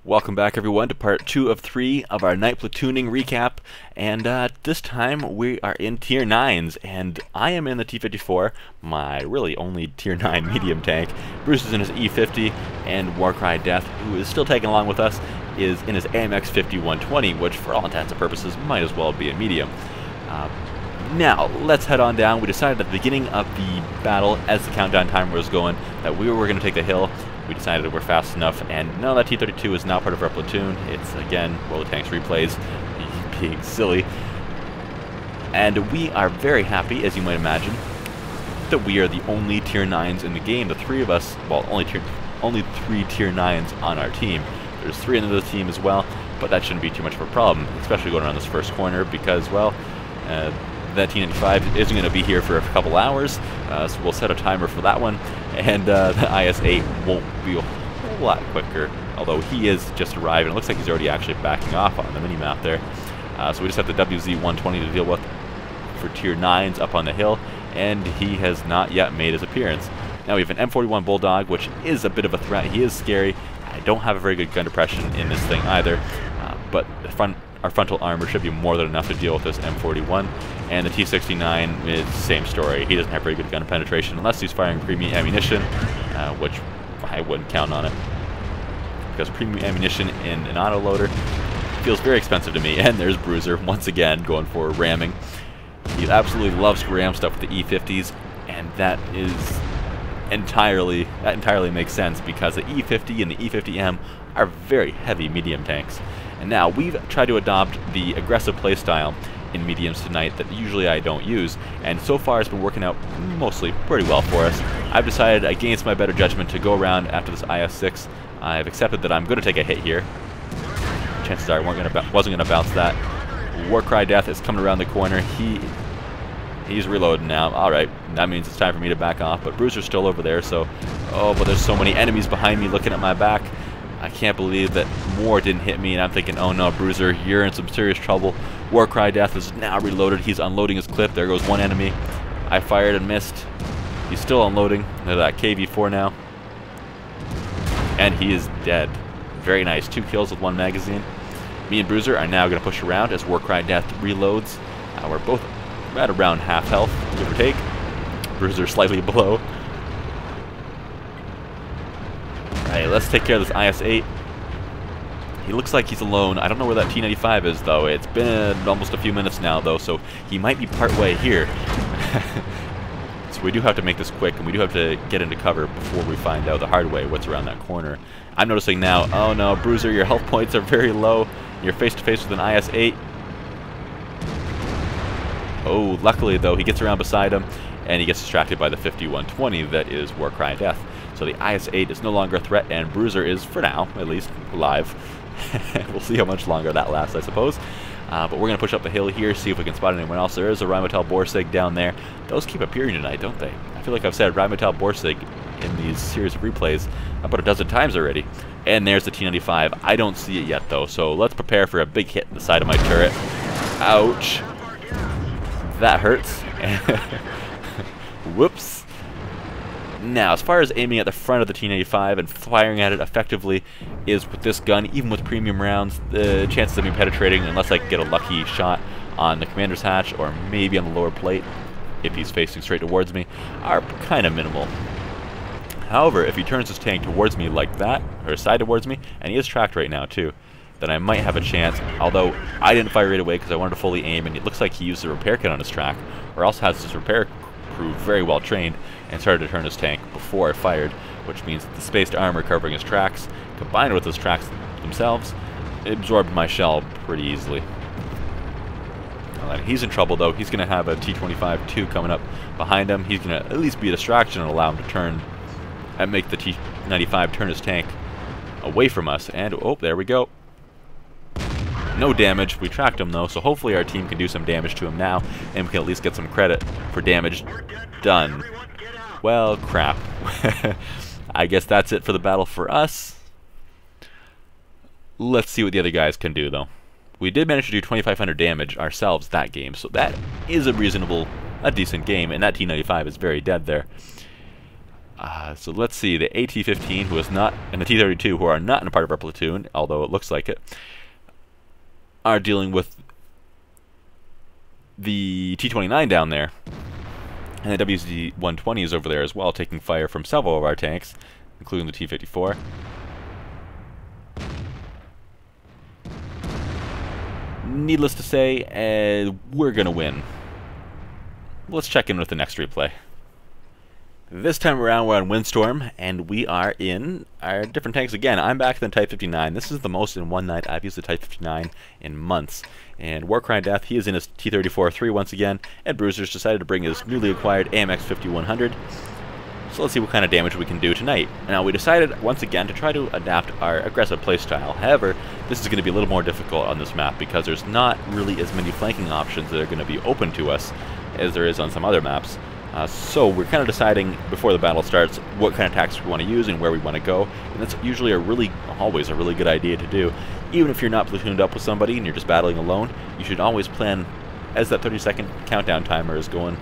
Welcome back everyone to part 2 of 3 of our night platooning recap, and this time we are in tier 9s, and I am in the T-54, my really only tier 9 medium tank. Bruce is in his E-50, and Warcry Death, who is still tagging along with us, is in his AMX 5120, which for all intents and purposes might as well be a medium. Now, let's head on down. We decided at the beginning of the battle, as the countdown timer was going, that we were going to take the hill. We decided we're fast enough, and now that T-32 is now part of our platoon. It's, again, WoT Tanks replays, being silly. And we are very happy, as you might imagine, that we are the only tier 9s in the game. The three of us, well, only 3 tier 9s on our team. There's 3 in the team as well, but that shouldn't be too much of a problem, especially going around this first corner, because, well, that T-95 isn't going to be here for a couple hours, so we'll set a timer for that one, and the IS-8 won't be a whole lot quicker, although he is just arrived, and it looks like he's already actually backing off on the mini-map there. So we just have the WZ-120 to deal with for tier 9s up on the hill, and he has not yet made his appearance. Now we have an M41 Bulldog, which is a bit of a threat. He is scary. I don't have a very good gun depression in this thing either, but our frontal armor should be more than enough to deal with this M41. And the T-69 is the same story. He doesn't have very good gun penetration unless he's firing premium ammunition, which I wouldn't count on it, because premium ammunition in an autoloader feels very expensive to me. And there's Bruiser once again going for ramming. He absolutely loves to ram stuff with the E-50s, and that entirely makes sense, because the E-50 and the E-50M are very heavy medium tanks. And now we've tried to adopt the aggressive playstyle in mediums tonight that usually I don't use, and so far it's been working out mostly pretty well for us. I've decided, against my better judgment, to go around after this IS-6. I've accepted that I'm going to take a hit here. Chances are I wasn't going to bounce that. Warcry Death is coming around the corner. He's reloading now. Alright, that means it's time for me to back off, but Bruiser's still over there, so... Oh, but there's so many enemies behind me looking at my back. I can't believe that more didn't hit me, and I'm thinking, oh no, Bruiser, you're in some serious trouble. Warcry Death is now reloaded. He's unloading his clip. There goes one enemy. I fired and missed. He's still unloading. There's that KV-4 now. And he is dead. Very nice. 2 kills with 1 magazine. Me and Bruiser are now going to push around as Warcry Death reloads. We're both at around half health, give or take. Bruiser slightly below. Alright, let's take care of this IS-8. He looks like he's alone. I don't know where that T-95 is, though. It's been almost a few minutes now, though, so he might be part way here. So we do have to make this quick, and we do have to get into cover before we find out the hard way what's around that corner. I'm noticing now, oh no, Bruiser, your health points are very low. You're face-to-face with an IS-8. Oh, luckily, though, he gets around beside him, and he gets distracted by the 5120 that is Warcry Death. So the IS-8 is no longer a threat, and Bruiser is, for now, at least, alive. We'll see how much longer that lasts, I suppose. But we're going to push up the hill here, see if we can spot anyone else. There is a Rheinmetall Borsig down there. Those keep appearing tonight, don't they? I feel like I've said Rheinmetall Borsig in these series of replays about a dozen times already. And there's the T-95. I don't see it yet, though, so let's prepare for a big hit in the side of my turret. Ouch. That hurts. Whoops. Now, as far as aiming at the front of the T-95 and firing at it effectively is with this gun, even with premium rounds, the chances of me penetrating, unless I can get a lucky shot on the commander's hatch or maybe on the lower plate, if he's facing straight towards me, are kind of minimal. However, if he turns his tank towards me like that, or side towards me, and he is tracked right now too, then I might have a chance, although I didn't fire right away because I wanted to fully aim, and it looks like he used a repair kit on his track, or else has his repair crew very well trained and started to turn his tank before I fired, which means that the spaced armor covering his tracks, combined with his tracks themselves, absorbed my shell pretty easily. He's in trouble, though. He's going to have a T-25-2 coming up behind him. He's going to at least be a distraction and allow him to turn and make the T-95 turn his tank away from us. And, oh, there we go. No damage. We tracked him, though, so hopefully our team can do some damage to him now, and we can at least get some credit for damage done. Well, crap. I guess that's it for the battle for us. Let's see what the other guys can do, though. We did manage to do 2,500 damage ourselves that game, so that is a decent game, and that T-95 is very dead there. So let's see, the AT-15, who is not, and the T-32, who are not in a part of our platoon, although it looks like it, are dealing with the T-29 down there. And the WZ-120 is over there as well, taking fire from several of our tanks, including the T-54. Needless to say, we're going to win. Let's check in with the next replay. This time around we're on Windstorm, and we are in our different tanks again. I'm back to the Type 59. This is the most in one night I've used the Type 59 in months. And Warcry Death, he is in his T-34-3 once again, and Bruiser's decided to bring his newly acquired AMX 5100. So let's see what kind of damage we can do tonight. Now we decided once again to try to adapt our aggressive playstyle. However, this is going to be a little more difficult on this map because there's not really as many flanking options that are going to be open to us as there is on some other maps. So we're kind of deciding before the battle starts what kind of tactics we want to use and where we want to go, and that's usually always a really good idea to do. Even if you're not platooned up with somebody and you're just battling alone, you should always plan, as that 30-second countdown timer is going,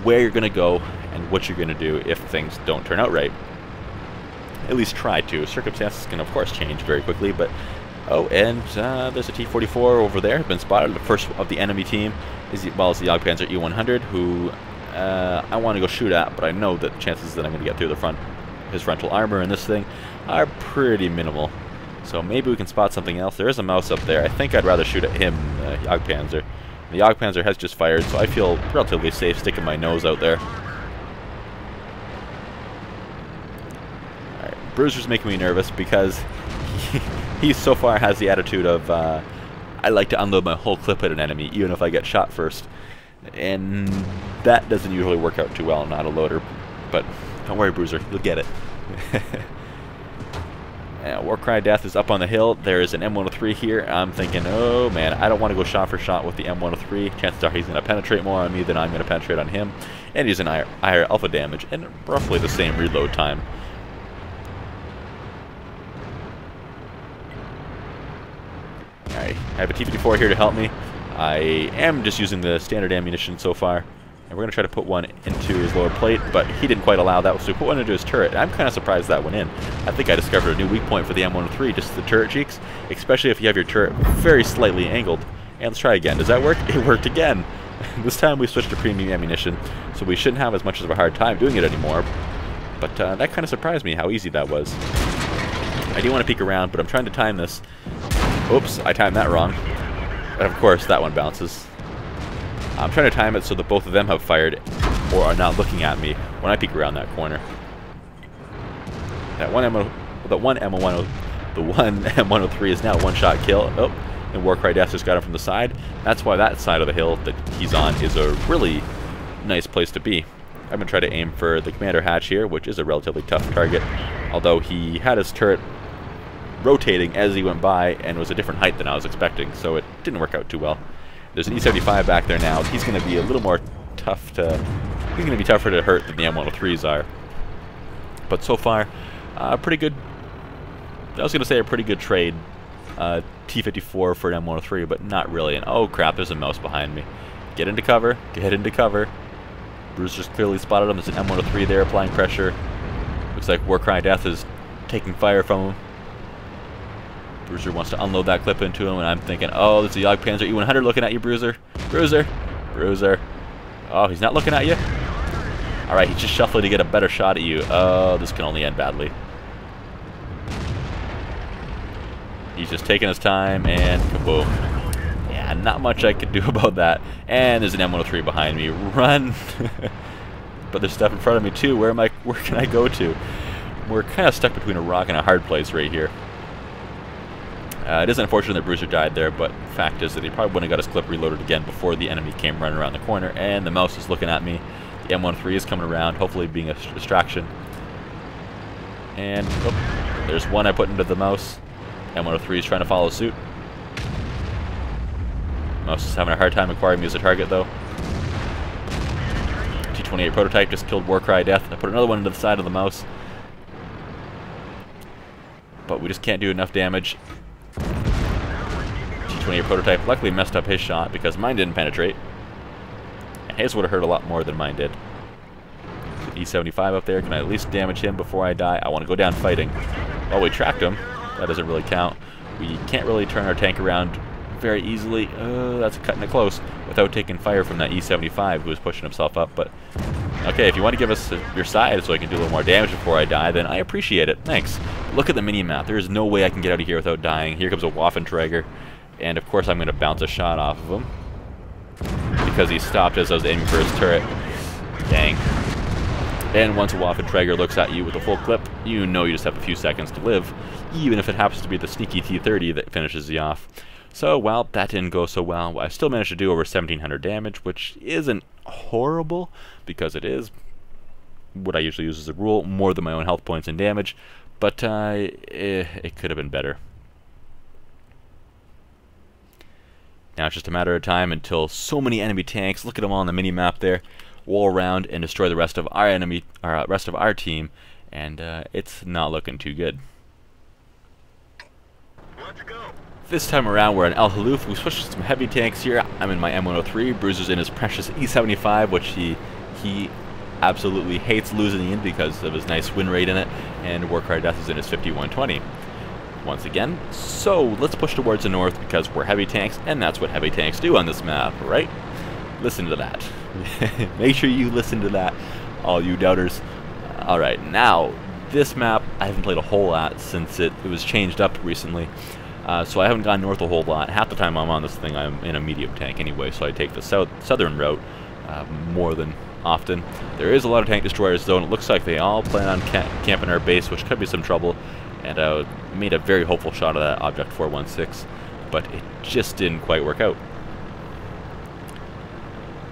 where you're going to go and what you're going to do if things don't turn out right. At least try to. Circumstances can of course change very quickly, but oh, and there's a T-44 over there, been spotted, the first of the enemy team, as well as the Jagdpanzer E-100, who I want to go shoot at, but I know that the chances that I'm going to get through his frontal armor in this thing are pretty minimal. So maybe we can spot something else. There is a mouse up there. I think I'd rather shoot at him than the Jagdpanzer. The Jagdpanzer has just fired, so I feel relatively safe sticking my nose out there. Alright, Bruiser's making me nervous because he so far has the attitude of I like to unload my whole clip at an enemy, even if I get shot first. And that doesn't usually work out too well, not a loader. But don't worry, Bruiser, you'll get it. Warcry Death is up on the hill. There is an M103 here. I'm thinking, oh man, I don't want to go shot for shot with the M103. Chances are he's going to penetrate more on me than I'm going to penetrate on him. And he's in higher alpha damage and roughly the same reload time. Alright, I have a T-54 here to help me. I am just using the standard ammunition so far. And we're going to try to put one into his lower plate, but he didn't quite allow that, so we put one into his turret. I'm kind of surprised that went in. I think I discovered a new weak point for the M103, just the turret cheeks, especially if you have your turret very slightly angled. And let's try again. Does that work? It worked again. This time we switched to premium ammunition, so we shouldn't have as much of a hard time doing it anymore. But that kind of surprised me how easy that was. I do want to peek around, but I'm trying to time this. Oops, I timed that wrong. And of course, that one bounces. I'm trying to time it so that both of them have fired or are not looking at me when I peek around that corner. The one M103 is now a one-shot kill. Oh, and Warcry Death just got him from the side. That's why that side of the hill that he's on is a really nice place to be. I'm going to try to aim for the commander hatch here, which is a relatively tough target, although he had his turret rotating as he went by and was a different height than I was expecting, so it didn't work out too well. There's an E-75 back there now. He's going to be a little more tough to... He's going to be tougher to hurt than the M103s are. But so far, pretty good... I was going to say a pretty good trade. T-54 for an M103, but not really. And oh crap, there's a mouse behind me. Get into cover. Get into cover. Bruiser's clearly spotted him. There's an M103 there applying pressure. Looks like Warcry Death is taking fire from him. Bruiser wants to unload that clip into him, and I'm thinking, oh, there's a Jagdpanzer E-100 looking at you, Bruiser. Bruiser. Bruiser. Oh, he's not looking at you? Alright, he's just shuffling to get a better shot at you. Oh, this can only end badly. He's just taking his time, and kaboom. Yeah, not much I could do about that. And there's an M103 behind me. Run! But there's stuff in front of me, too. Where can I go to? We're kind of stuck between a rock and a hard place right here. It is unfortunate that Bruiser died there, but the fact is that he probably wouldn't have got his clip reloaded again before the enemy came running around the corner, and the mouse is looking at me. The M103 is coming around, hopefully being a distraction. And oh, there's one I put into the mouse. M103 is trying to follow suit. Mouse is having a hard time acquiring me as a target, though. T-28 prototype just killed Warcry Death. I put another one into the side of the mouse. But we just can't do enough damage. T-28 prototype luckily messed up his shot because mine didn't penetrate. And his would have hurt a lot more than mine did. E75 up there. Can I at least damage him before I die? I want to go down fighting. Oh, we tracked him. That doesn't really count. We can't really turn our tank around very easily. That's cutting it close without taking fire from that E75 who was pushing himself up. But okay, if you want to give us your side so I can do a little more damage before I die, then I appreciate it. Thanks. Look at the mini-map. There is no way I can get out of here without dying. Here comes a Waffenträger. And of course I'm going to bounce a shot off of him because he stopped as I was aiming for his turret. Dang. And once a Waffenträger looks at you with a full clip, you know you just have a few seconds to live, even if it happens to be the sneaky T-30 that finishes you off. So, well, that didn't go so well. I still managed to do over 1,700 damage, which isn't horrible, because it is what I usually use as a rule, more than my own health points and damage, but it could have been better. Now it's just a matter of time until so many enemy tanks, look at them all on the mini-map there, roll around and destroy the rest of our team, and it's not looking too good. Let's go. This time around we're in El Haluf. We switched to some heavy tanks here. I'm in my M103, Bruiser's in his precious E75, which he absolutely hates losing in because of his nice win rate in it, and Warcry Death is in his 5120. Once again, so let's push towards the north because we're heavy tanks, and that's what heavy tanks do on this map, right? Listen to that. Make sure you listen to that, all you doubters. Alright, now, this map I haven't played a whole lot since it was changed up recently. So I haven't gone north a whole lot. Half the time I'm on this thing, I'm in a medium tank anyway, so I take the southern route more than often. There is a lot of tank destroyers though, and it looks like they all plan on camping our base, which could be some trouble. And I made a very hopeful shot of that Object 416, but it just didn't quite work out.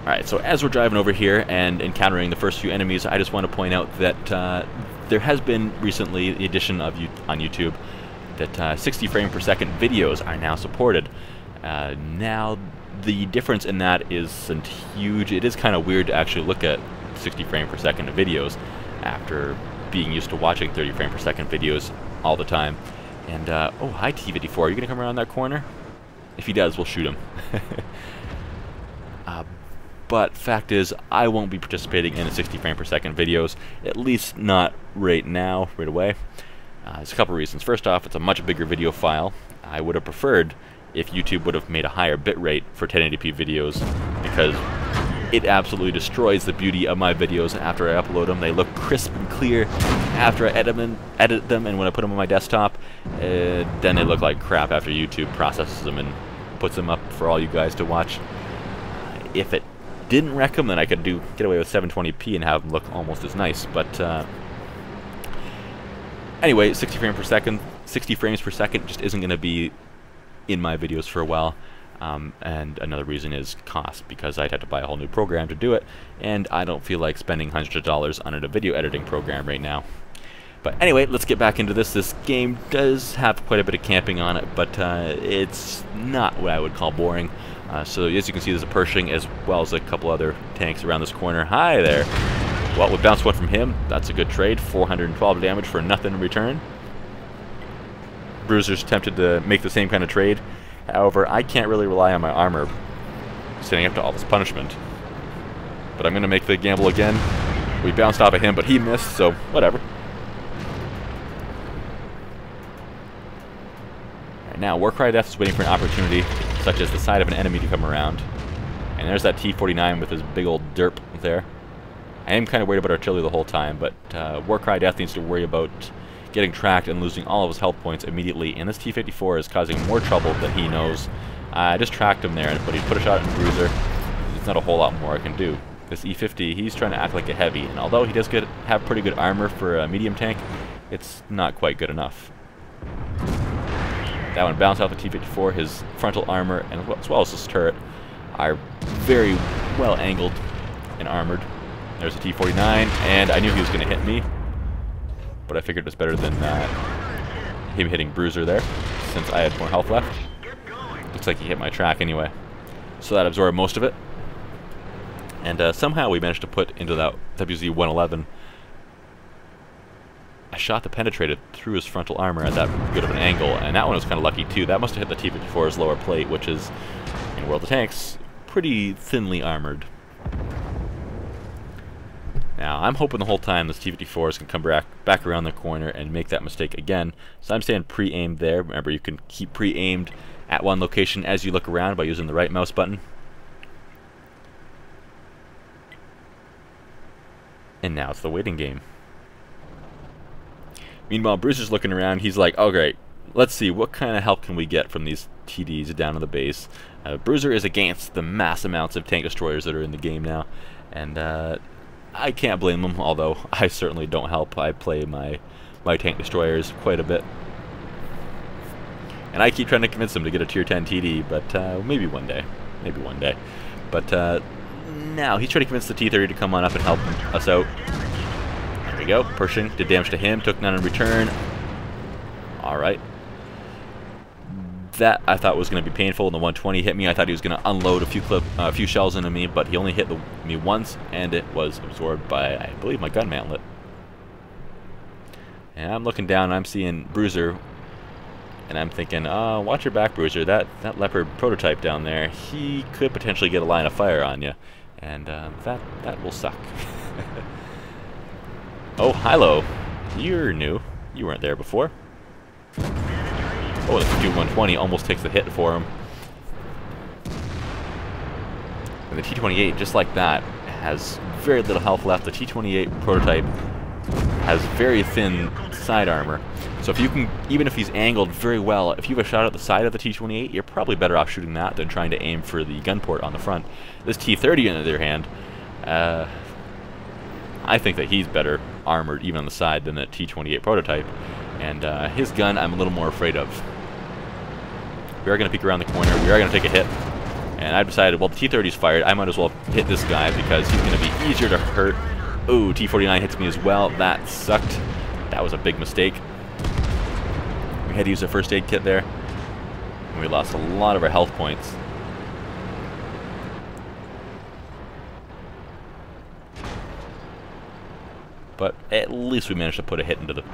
Alright, so as we're driving over here and encountering the first few enemies, I just want to point out that there has been recently the addition of on YouTube that 60 frame per second videos are now supported. Now, the difference in that isn't huge. It is kind of weird to actually look at 60 frame per second videos after being used to watching 30 frame per second videos all the time. And, oh, hi T-54, are you going to come around that corner? If he does, we'll shoot him. But fact is, I won't be participating in the 60 frame per second videos, at least not right now, right away. There's a couple reasons. First off, it's a much bigger video file. I would have preferred if YouTube would have made a higher bitrate for 1080p videos, because it absolutely destroys the beauty of my videos after I upload them. They look crisp and clear after I edit them, and when I put them on my desktop, then they look like crap after YouTube processes them and puts them up for all you guys to watch. If it didn't wreck them, then I could get away with 720p and have them look almost as nice. But anyway, 60 frames per second just isn't going to be in my videos for a while. And another reason is cost, because I'd have to buy a whole new program to do it, and I don't feel like spending hundreds of dollars on a video editing program right now. But anyway, let's get back into this. This game does have quite a bit of camping on it, but it's not what I would call boring. So as you can see, there's a Pershing as well as a couple other tanks around this corner. Hi there! Well, we bounced one from him. That's a good trade. 412 damage for nothing in return. Bruiser's tempted to make the same kind of trade. However, I can't really rely on my armor standing up to all this punishment. But I'm going to make the gamble again. We bounced off of him, but he missed, so whatever. Right, now, Warcry Death is waiting for an opportunity, such as the side of an enemy to come around. And there's that T-49 with his big old derp there. I am kind of worried about artillery the whole time, but Warcry Death needs to worry about getting tracked and losing all of his health points immediately, and this T-54 is causing more trouble than he knows. I just tracked him there, but he put a shot in Bruiser. There's not a whole lot more I can do. This E-50, he's trying to act like a heavy, and although he does have pretty good armor for a medium tank, it's not quite good enough. That one bounced off the T-54. His frontal armor, and as well as his turret, are very well angled and armored. There's a T-49, and I knew he was going to hit me, but I figured it was better than him hitting Bruiser there, since I had more health left. Looks like he hit my track anyway. So that absorbed most of it. And somehow we managed to put into that WZ-111 a shot that penetrated through his frontal armor at that good of an angle, and that one was kind of lucky too. That must have hit the T-54's lower plate, which is, in World of Tanks, pretty thinly armored. Now, I'm hoping the whole time this T-54 is going to come back around the corner and make that mistake again. So I'm staying pre-aimed there. Remember, you can keep pre-aimed at one location as you look around by using the right mouse button. And now it's the waiting game. Meanwhile, Bruiser's looking around. He's like, oh great, let's see, what kind of help can we get from these TDs down on the base? Bruiser is against the mass amounts of tank destroyers that are in the game now. And I can't blame him, although I certainly don't help. I play my tank destroyers quite a bit. And I keep trying to convince him to get a tier 10 TD, but maybe one day. Maybe one day. But now he's trying to convince the T-30 to come on up and help us out. There we go. Pershing did damage to him, took none in return. Alright. That I thought was going to be painful. And the 120 hit me. I thought he was going to unload a few shells into me, but he only hit me once, and it was absorbed by, I believe, my gun mantlet. And I'm looking down, and I'm seeing Bruiser, and I'm thinking, watch your back, Bruiser. That Leopard prototype down there, he could potentially get a line of fire on you, and that will suck. Oh, Hilo, you're new. You weren't there before. Oh, the 5120 almost takes the hit for him. And the T-28, just like that, has very little health left. The T-28 prototype has very thin side armor. So if you can, even if he's angled very well, if you have a shot at the side of the T-28, you're probably better off shooting that than trying to aim for the gun port on the front. This T-30, on the other hand, I think that he's better armored even on the side than the T-28 prototype. And his gun I'm a little more afraid of. We are going to peek around the corner. We are going to take a hit. And I've decided, well, the T-30's fired. I might as well hit this guy because he's going to be easier to hurt. Ooh, T-49 hits me as well. That sucked. That was a big mistake. We had to use a first aid kit there. And we lost a lot of our health points. But at least we managed to put a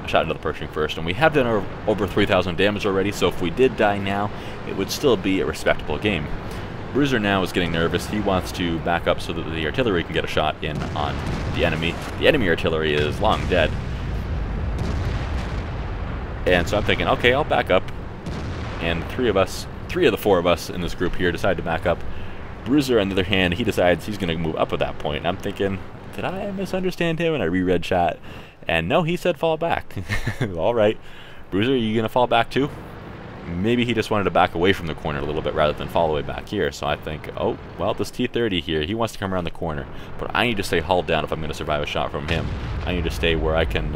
shot into the Pershing first, and we have done over 3,000 damage already, so if we did die now, it would still be a respectable game. Bruiser now is getting nervous. He wants to back up so that the artillery can get a shot in on the enemy. The enemy artillery is long dead. And so I'm thinking, okay, I'll back up. And three of the four of us in this group here decide to back up. Bruiser, on the other hand, he decides he's going to move up at that point. And I'm thinking, did I misunderstand him? And I reread chat, and no, he said fall back. All right, Bruiser, are you gonna fall back too? Maybe he just wanted to back away from the corner a little bit rather than fall all the way back here. So I think, oh well, this T-30 here, he wants to come around the corner, but I need to stay hulled down if I'm gonna survive a shot from him. I need to stay where I can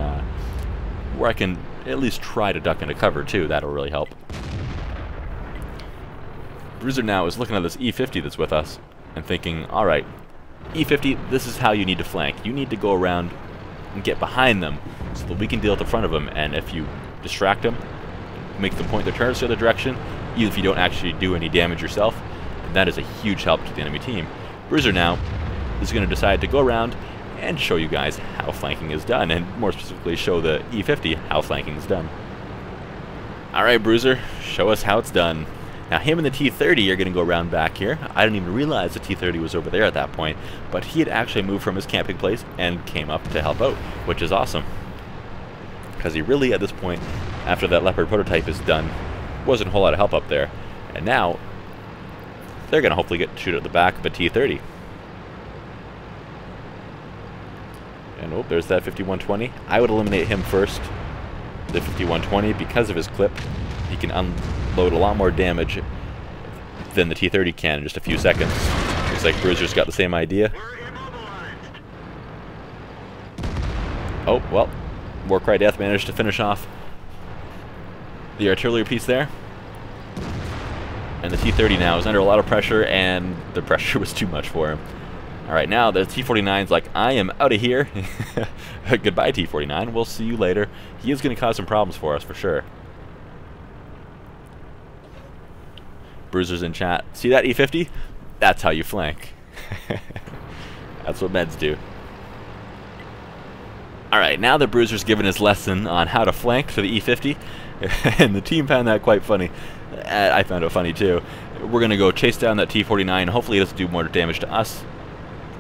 at least try to duck into cover too. That'll really help. Bruiser now is looking at this E-50 that's with us and thinking, all right, E-50, this is how you need to flank. You need to go around and get behind them so that we can deal at the front of them, and if you distract them, make them point their turrets the other direction, even if you don't actually do any damage yourself, then that is a huge help to the enemy team. Bruiser now is going to decide to go around and show you guys how flanking is done, and more specifically show the E-50 how flanking is done. Alright, Bruiser, show us how it's done. Now him and the T-30 are going to go around back here. I didn't even realize the T-30 was over there at that point, but he had actually moved from his camping place and came up to help out, which is awesome. Because he really, at this point, after that Leopard prototype is done, wasn't a whole lot of help up there. And now, they're going to hopefully get to shoot at the back of a T-30. And oh, there's that 5120. I would eliminate him first, the 5120, because of his clip. He can unload a lot more damage than the T-30 can in just a few seconds. Looks like Bruiser's got the same idea. Oh, well, Warcry Death managed to finish off the artillery piece there. And the T-30 now is under a lot of pressure, and the pressure was too much for him. Alright, now the T-49's like, I am out of here. Goodbye, T-49. We'll see you later. He is going to cause some problems for us, for sure. Bruiser's in chat. See that E-50? That's how you flank. That's what meds do. Alright, now that Bruiser's given his lesson on how to flank for the E-50, and the team found that quite funny. I found it funny too. We're going to go chase down that T-49. Hopefully it doesn't do more damage to us.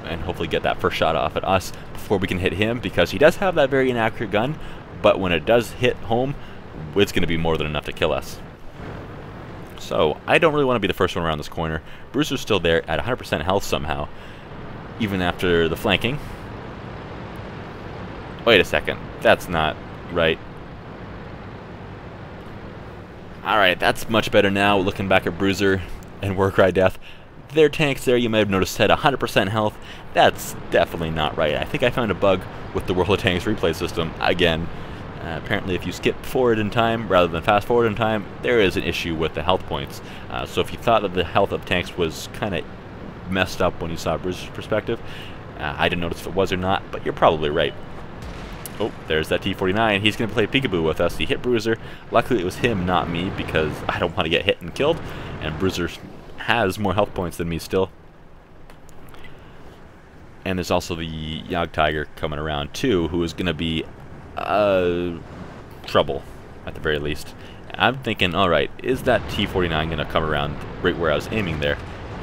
and hopefully get that first shot off at us before we can hit him, because he does have that very inaccurate gun, but when it does hit home, it's going to be more than enough to kill us. So I don't really want to be the first one around this corner. Bruiser's still there at 100% health somehow, even after the flanking. Wait a second, that's not right. Alright, that's much better now, looking back at Bruiser and Warcry Death. Their tanks there, you might have noticed, had 100% health. That's definitely not right. I think I found a bug with the World of Tanks replay system again. Apparently if you skip forward in time rather than fast forward in time, there is an issue with the health points. So if you thought that the health of tanks was kind of messed up when you saw Bruiser's perspective, I didn't notice if it was or not, but you're probably right. Oh, there's that T-49. He's going to play peekaboo with us. He hit Bruiser. Luckily it was him, not me, because I don't want to get hit and killed, and Bruiser has more health points than me still. And there's also the Yog Tiger coming around too, who is going to be trouble, at the very least. I'm thinking, alright, is that T-49 going to come around right where I was aiming there?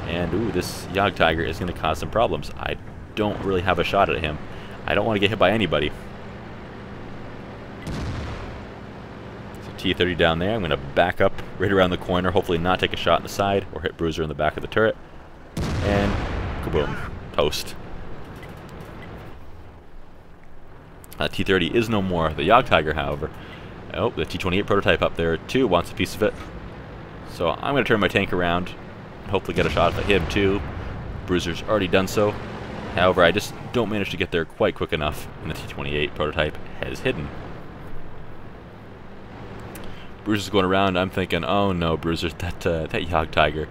And, ooh, this Yog Tiger is going to cause some problems. I don't really have a shot at him. I don't want to get hit by anybody. So T-30 down there. I'm going to back up right around the corner, hopefully not take a shot in the side, or hit Bruiser in the back of the turret. And, kaboom, toast. T-30 is no more. The Yog Tiger, however. Oh, the T-28 prototype up there too wants a piece of it. So I'm going to turn my tank around and hopefully get a shot at him too. Bruiser's already done so. However, I just don't manage to get there quite quick enough, and the T-28 prototype has hidden. Bruiser's going around. I'm thinking, oh no, Bruiser, that Yog Tiger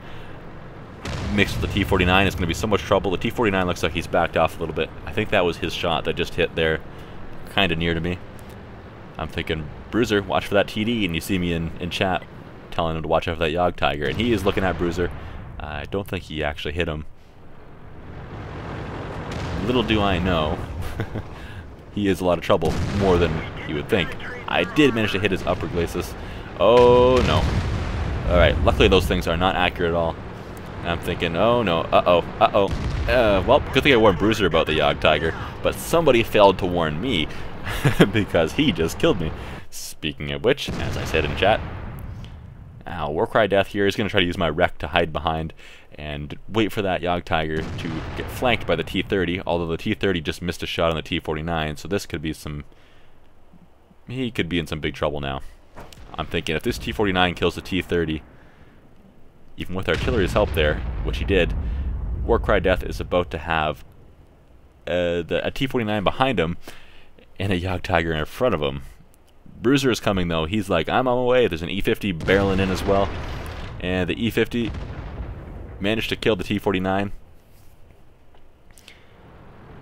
mixed with the T-49 is going to be so much trouble. The T-49 looks like he's backed off a little bit. I think that was his shot that just hit there, kind of near to me. I'm thinking, Bruiser, watch for that TD, and you see me in chat telling him to watch out for that Yog Tiger, and he is looking at Bruiser. I don't think he actually hit him. Little do I know, he is a lot of trouble, more than you would think. I did manage to hit his upper glacis. Oh no. Alright, luckily those things are not accurate at all. And I'm thinking, oh no, well, good thing I warned Bruiser about the Yog Tiger, but somebody failed to warn me, because he just killed me. Speaking of which, as I said in chat, Warcry Death here is going to try to use my wreck to hide behind and wait for that Yog Tiger to get flanked by the T-30, although the T-30 just missed a shot on the T-49, so this could be some... he could be in some big trouble now. I'm thinking, if this T-49 kills the T-30, even with artillery's help there, which he did, Warcry Death is about to have a T-49 behind him and a Yog Tiger in front of him. Bruiser is coming though. He's like, I'm on my way. There's an E-50 barreling in as well. And the E-50 managed to kill the T-49.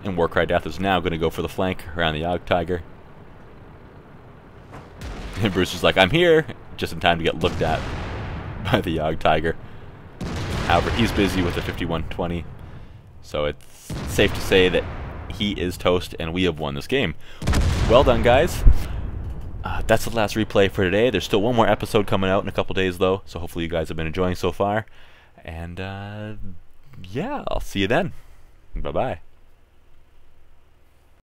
And Warcry Death is now going to go for the flank around the Yog Tiger. And Bruiser's like, I'm here, just in time to get looked at by the Yog Tiger. However, he's busy with the 5120. So it's safe to say that he is toast and we have won this game. Well done, guys. That's the last replay for today. There's still one more episode coming out in a couple days, though, so hopefully you guys have been enjoying so far. And, yeah, I'll see you then. Bye-bye.